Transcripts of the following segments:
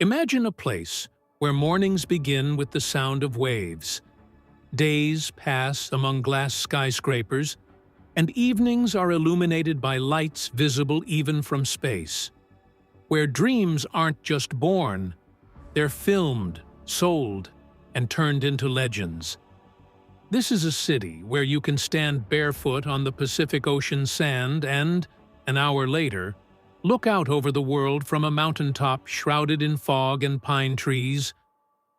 Imagine a place where mornings begin with the sound of waves, days pass among glass skyscrapers, and evenings are illuminated by lights visible even from space. Where dreams aren't just born, they're filmed, sold, and turned into legends. This is a city where you can stand barefoot on the Pacific Ocean sand and, an hour later, look out over the world from a mountaintop shrouded in fog and pine trees.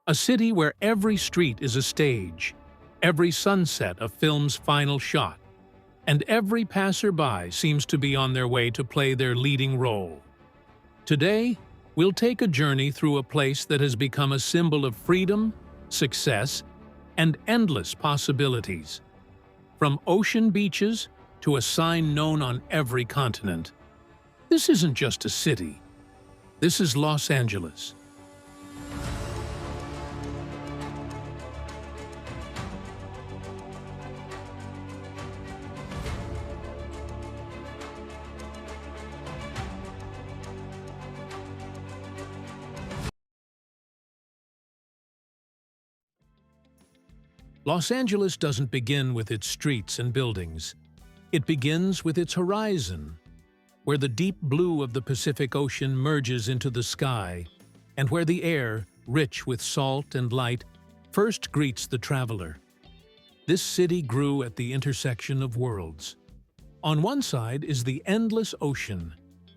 A city where every street is a stage, every sunset a film's final shot, and every passerby seems to be on their way to play their leading role. Today, we'll take a journey through a place that has become a symbol of freedom, success, and endless possibilities. From ocean beaches to a sign known on every continent. This isn't just a city. This is Los Angeles. Los Angeles doesn't begin with its streets and buildings. It begins with its horizon, where the deep blue of the Pacific Ocean merges into the sky, and where the air, rich with salt and light, first greets the traveler. This city grew at the intersection of worlds. On one side is the endless ocean,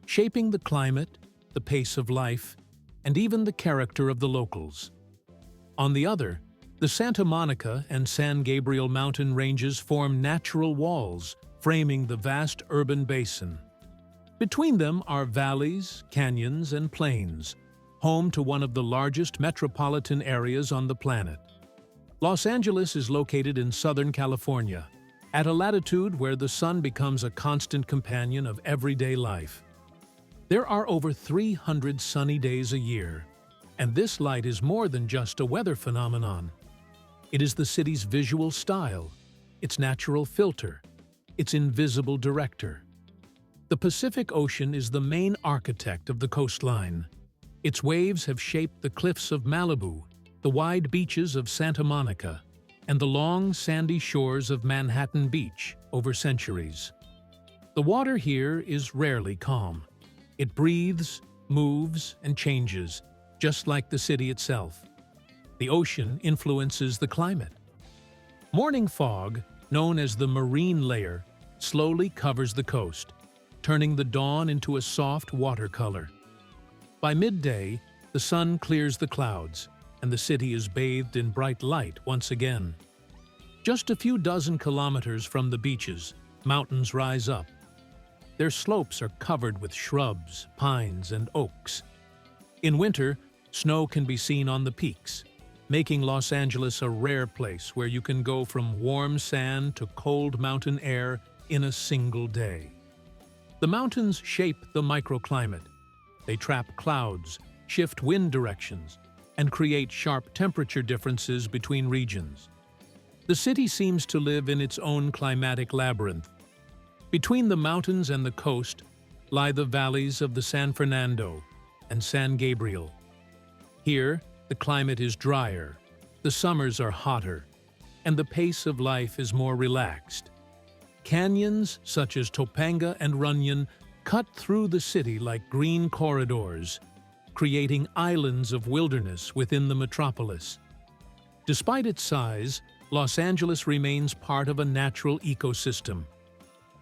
shaping the climate, the pace of life, and even the character of the locals. On the other, the Santa Monica and San Gabriel mountain ranges form natural walls, framing the vast urban basin. Between them are valleys, canyons, and plains, home to one of the largest metropolitan areas on the planet. Los Angeles is located in Southern California, at a latitude where the sun becomes a constant companion of everyday life. There are over 300 sunny days a year, and this light is more than just a weather phenomenon. It is the city's visual style, its natural filter, its invisible director. The Pacific Ocean is the main architect of the coastline. Its waves have shaped the cliffs of Malibu, the wide beaches of Santa Monica, and the long, sandy shores of Manhattan Beach over centuries. The water here is rarely calm. It breathes, moves, and changes, just like the city itself. The ocean influences the climate. Morning fog, known as the marine layer, slowly covers the coast, turning the dawn into a soft watercolor. By midday, the sun clears the clouds, and the city is bathed in bright light once again. Just a few dozen kilometers from the beaches, mountains rise up. Their slopes are covered with shrubs, pines, and oaks. In winter, snow can be seen on the peaks, making Los Angeles a rare place where you can go from warm sand to cold mountain air in a single day. The mountains shape the microclimate. They trap clouds, shift wind directions, and create sharp temperature differences between regions. The city seems to live in its own climatic labyrinth. Between the mountains and the coast lie the valleys of the San Fernando and San Gabriel. Here, the climate is drier, the summers are hotter, and the pace of life is more relaxed. Canyons such as Topanga and Runyon cut through the city like green corridors, creating islands of wilderness within the metropolis. Despite its size, Los Angeles remains part of a natural ecosystem.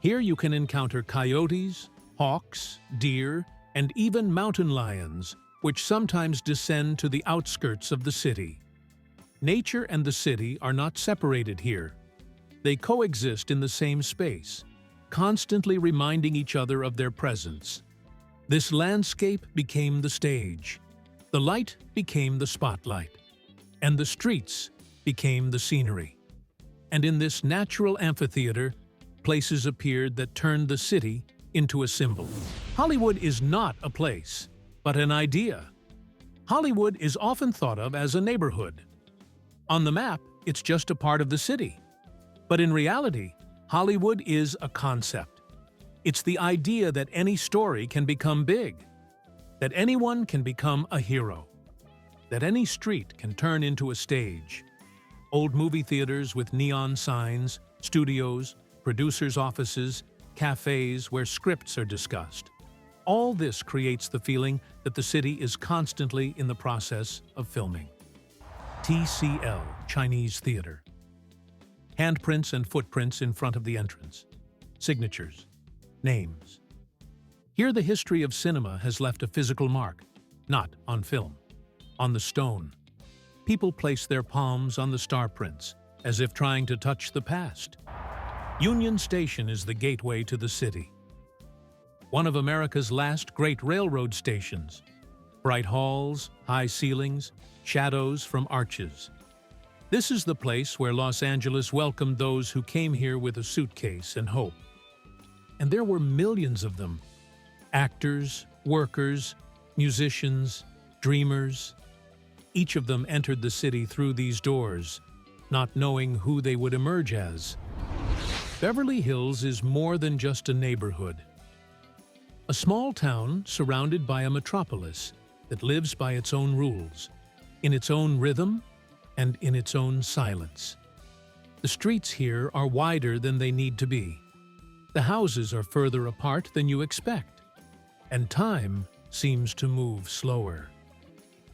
Here you can encounter coyotes, hawks, deer, and even mountain lions, which sometimes descend to the outskirts of the city. Nature and the city are not separated here. They coexist in the same space, constantly reminding each other of their presence. This landscape became the stage, the light became the spotlight, and the streets became the scenery. And in this natural amphitheater, places appeared that turned the city into a symbol. Hollywood is not a place, but an idea. Hollywood is often thought of as a neighborhood. On the map, it's just a part of the city. But in reality, Hollywood is a concept. It's the idea that any story can become big, that anyone can become a hero. that any street can turn into a stage. Old movie theaters with neon signs, studios, producers' offices, cafes where scripts are discussed. All this creates the feeling that the city is constantly in the process of filming. TCL, Chinese Theater. Handprints and footprints in front of the entrance. Signatures. Names. Here the history of cinema has left a physical mark, not on film. On the stone. People place their palms on the star prints, as if trying to touch the past. Union Station is the gateway to the city. One of America's last great railroad stations. Bright halls, high ceilings, shadows from arches. This is the place where Los Angeles welcomed those who came here with a suitcase and hope. And there were millions of them. Actors, workers, musicians, dreamers. Each of them entered the city through these doors, not knowing who they would emerge as. Beverly Hills is more than just a neighborhood. A small town surrounded by a metropolis that lives by its own rules, in its own rhythm, and in its own silence. The streets here are wider than they need to be. The houses are further apart than you expect, and time seems to move slower.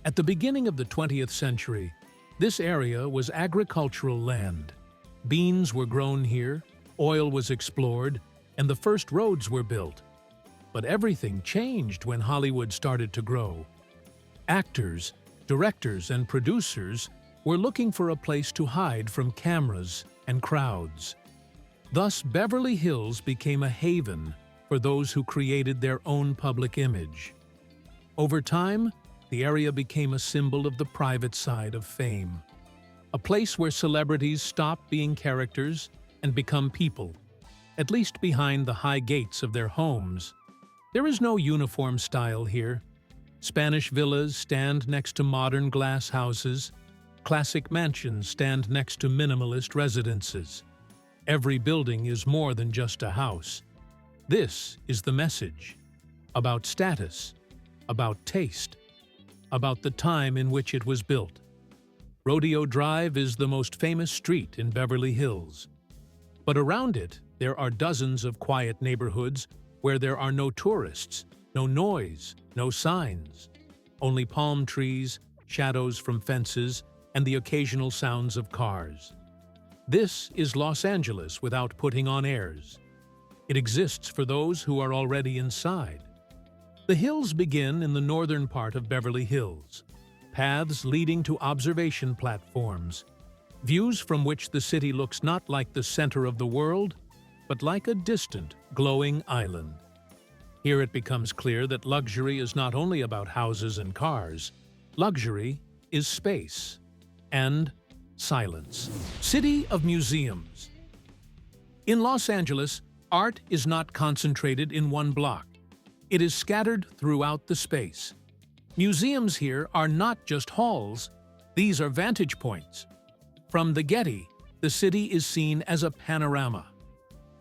At the beginning of the 20th century, this area was agricultural land. Beans were grown here, oil was explored, and the first roads were built. But everything changed when Hollywood started to grow. Actors, directors, and producers were looking for a place to hide from cameras and crowds. Thus, Beverly Hills became a haven for those who created their own public image. Over time, the area became a symbol of the private side of fame. A place where celebrities stop being characters and become people, at least behind the high gates of their homes. There is no uniform style here. Spanish villas stand next to modern glass houses. Classic mansions stand next to minimalist residences. Every building is more than just a house. This is the message. About status, about taste, about the time in which it was built. Rodeo Drive is the most famous street in Beverly Hills. But around it, there are dozens of quiet neighborhoods where there are no tourists, no noise, no signs, only palm trees, shadows from fences, and the occasional sounds of cars. This is Los Angeles without putting on airs. It exists for those who are already inside. The hills begin in the northern part of Beverly Hills, paths leading to observation platforms, views from which the city looks not like the center of the world, but like a distant, glowing island. Here it becomes clear that luxury is not only about houses and cars. Luxury is space and silence. City of museums. In Los Angeles, art is not concentrated in one block. It is scattered throughout the space. Museums here are not just halls, these are vantage points. From the Getty, the city is seen as a panorama.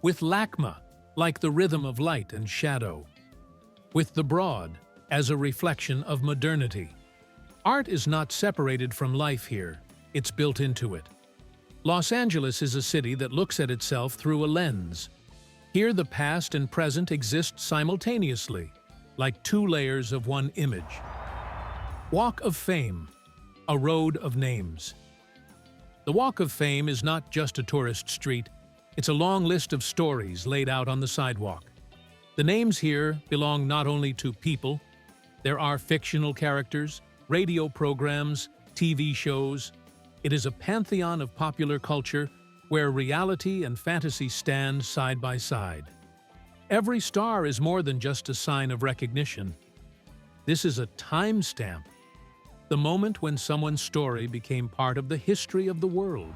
With LACMA, like the rhythm of light and shadow. With the Broad, as a reflection of modernity. Art is not separated from life here, it's built into it. Los Angeles is a city that looks at itself through a lens. Here the past and present exist simultaneously, like two layers of one image. Walk of Fame, a road of names. The Walk of Fame is not just a tourist street, it's a long list of stories laid out on the sidewalk. The names here belong not only to people, there are fictional characters, radio programs, TV shows. It is a pantheon of popular culture where reality and fantasy stand side by side. Every star is more than just a sign of recognition. This is a timestamp, the moment when someone's story became part of the history of the world.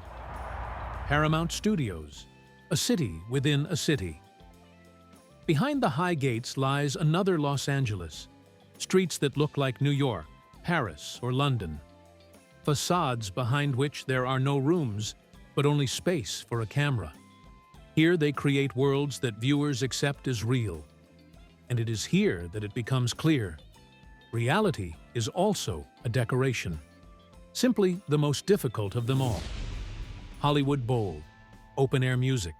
Paramount Studios, a city within a city. Behind the high gates lies another Los Angeles, streets that look like New York, Paris, or London. Facades behind which there are no rooms, but only space for a camera. Here they create worlds that viewers accept as real. And it is here that it becomes clear. Reality is also a decoration. Simply the most difficult of them all. Hollywood Bowl, open-air music.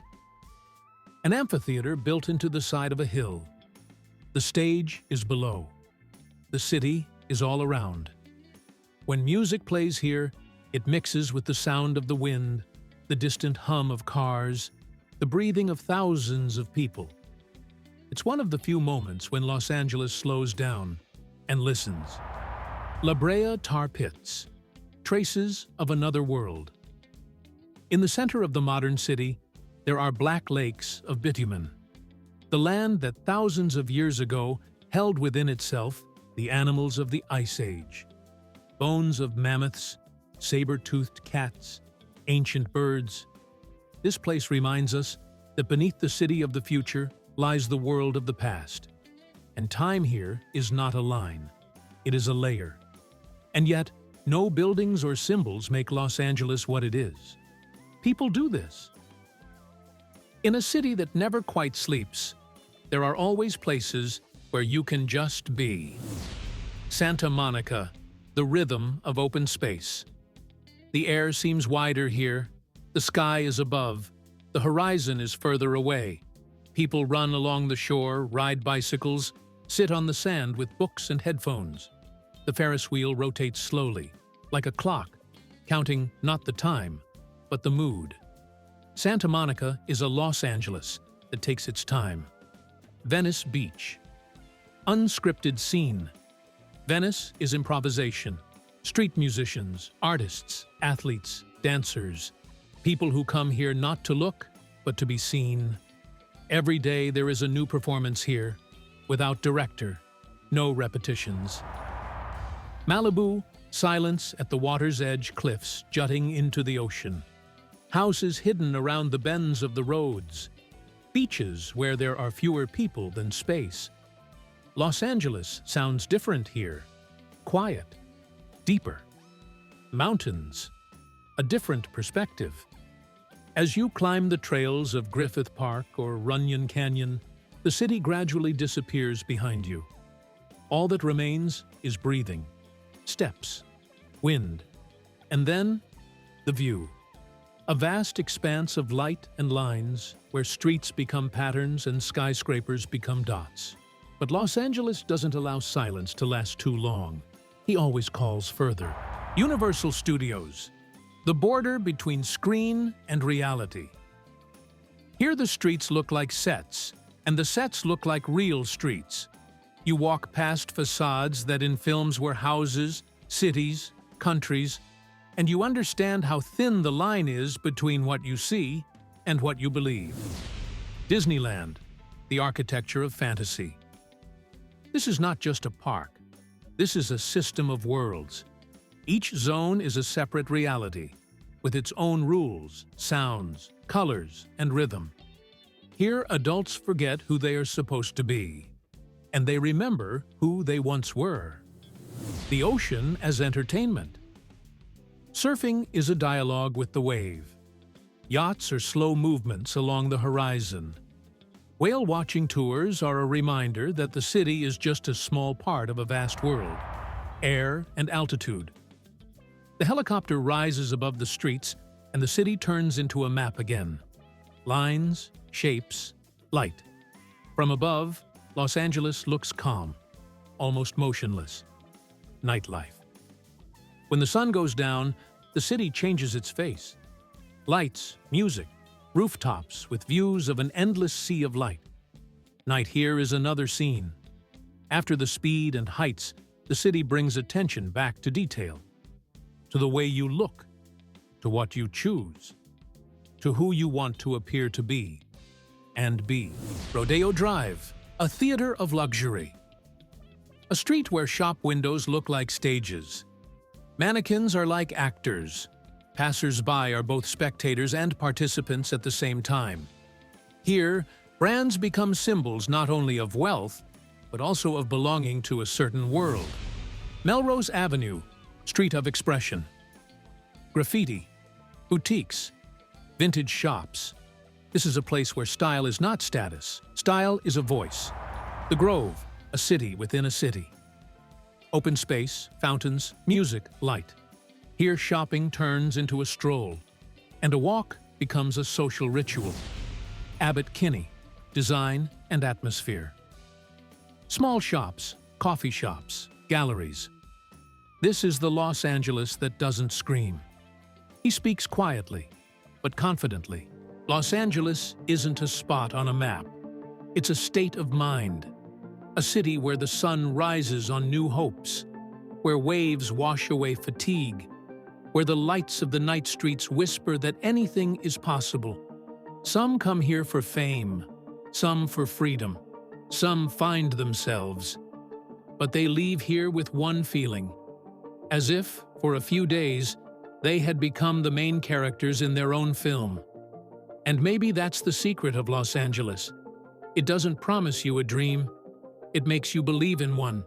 An amphitheater built into the side of a hill. The stage is below. The city is all around. When music plays here, it mixes with the sound of the wind, the distant hum of cars, the breathing of thousands of people. It's one of the few moments when Los Angeles slows down and listens. La Brea Tar Pits, traces of another world. In the center of the modern city, there are black lakes of bitumen, the land that thousands of years ago held within itself the animals of the Ice Age. Bones of mammoths, saber-toothed cats, ancient birds. This place reminds us that beneath the city of the future lies the world of the past. And time here is not a line, it is a layer. And yet, no buildings or symbols make Los Angeles what it is. People do this. In a city that never quite sleeps, there are always places where you can just be. Santa Monica, the rhythm of open space. The air seems wider here, the sky is above, the horizon is further away. People run along the shore, ride bicycles, sit on the sand with books and headphones. The Ferris wheel rotates slowly, like a clock, counting not the time, but the mood. Santa Monica is a Los Angeles that takes its time. Venice Beach. Unscripted scene. Venice is improvisation. Street musicians, artists, athletes, dancers. People who come here not to look, but to be seen. Every day there is a new performance here, without director, no repetitions. Malibu, silence at the water's edge cliffs jutting into the ocean. Houses hidden around the bends of the roads. Beaches where there are fewer people than space. Los Angeles sounds different here. Quiet, deeper. Mountains, a different perspective. As you climb the trails of Griffith Park or Runyon Canyon, the city gradually disappears behind you. All that remains is breathing, steps, wind, and then the view. A vast expanse of light and lines where streets become patterns and skyscrapers become dots. But Los Angeles doesn't allow silence to last too long. He always calls further. Universal Studios, the border between screen and reality. Here the streets look like sets, and the sets look like real streets. You walk past facades that in films were houses, cities, countries, and you understand how thin the line is between what you see and what you believe. Disneyland, the architecture of fantasy. This is not just a park. This is a system of worlds. Each zone is a separate reality, with its own rules, sounds, colors, and rhythm. Here, adults forget who they are supposed to be, and they remember who they once were. The ocean as entertainment. Surfing is a dialogue with the wave. Yachts are slow movements along the horizon. Whale-watching tours are a reminder that the city is just a small part of a vast world. Air and altitude. The helicopter rises above the streets, and the city turns into a map again. Lines, shapes, light. From above, Los Angeles looks calm, almost motionless. Nightlife. When the sun goes down, the city changes its face. Lights, music, rooftops with views of an endless sea of light. Night here is another scene. After the speed and heights, the city brings attention back to detail. To the way you look, to what you choose, to who you want to appear to be and be. Rodeo Drive, a theater of luxury. A street where shop windows look like stages. Mannequins are like actors. Passers-by are both spectators and participants at the same time. Here, brands become symbols not only of wealth, but also of belonging to a certain world. Melrose Avenue, street of expression. Graffiti, boutiques, vintage shops. This is a place where style is not status. Style is a voice. The Grove, a city within a city. Open space, fountains, music, light. Here shopping turns into a stroll, and a walk becomes a social ritual. Abbot Kinney, design and atmosphere. Small shops, coffee shops, galleries. This is the Los Angeles that doesn't scream. He speaks quietly, but confidently. Los Angeles isn't a spot on a map. It's a state of mind. A city where the sun rises on new hopes, where waves wash away fatigue, where the lights of the night streets whisper that anything is possible. Some come here for fame, some for freedom, some find themselves. But they leave here with one feeling, as if, for a few days, they had become the main characters in their own film. And maybe that's the secret of Los Angeles. It doesn't promise you a dream, it makes you believe in one.